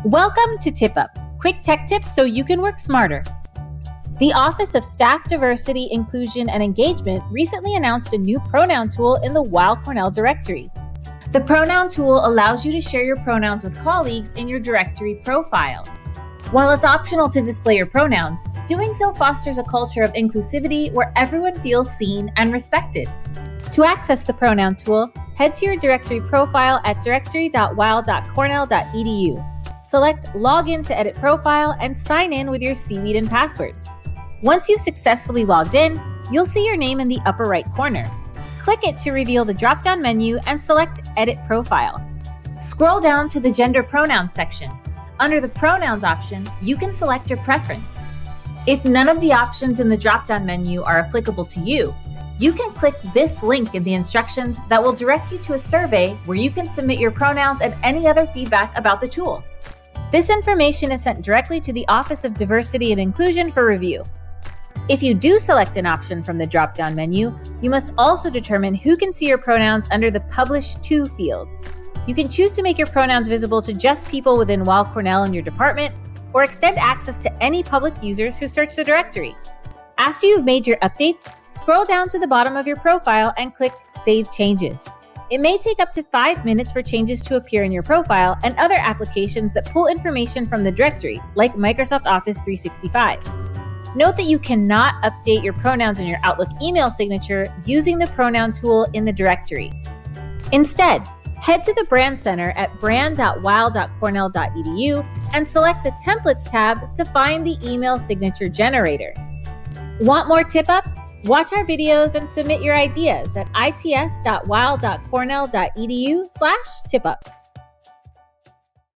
Welcome to TipUp, quick tech tips so you can work smarter. The Office of Staff Diversity, Inclusion, and Engagement recently announced a new pronoun tool in the Weill Cornell Directory. The Pronoun Tool allows you to share your pronouns with colleagues in your directory profile. While it's optional to display your pronouns, doing so fosters a culture of inclusivity where everyone feels seen and respected. To access the Pronoun Tool, head to your directory profile at directory.weill.cornell.edu. Select Login to edit profile and sign in with your seaweed and password. Once you've successfully logged in, you'll see your name in the upper right corner. Click it to reveal the drop-down menu and select Edit Profile. Scroll down to the Gender Pronouns section. Under the Pronouns option, you can select your preference. If none of the options in the drop-down menu are applicable to you, you can click this link in the instructions that will direct you to a survey where you can submit your pronouns and any other feedback about the tool. This information is sent directly to the Office of Diversity and Inclusion for review. If you do select an option from the drop-down menu, you must also determine who can see your pronouns under the Publish To field. You can choose to make your pronouns visible to just people within Weill Cornell in your department, or extend access to any public users who search the directory. After you've made your updates, scroll down to the bottom of your profile and click Save Changes. It may take up to 5 minutes for changes to appear in your profile and other applications that pull information from the directory, like Microsoft Office 365. Note that you cannot update your pronouns in your Outlook email signature using the Pronoun Tool in the directory. Instead, head to the Brand Center at brand.weill.cornell.edu and select the Templates tab to find the email signature generator. Want more TipUp? Watch our videos and submit your ideas at its.weill.cornell.edu/tipup.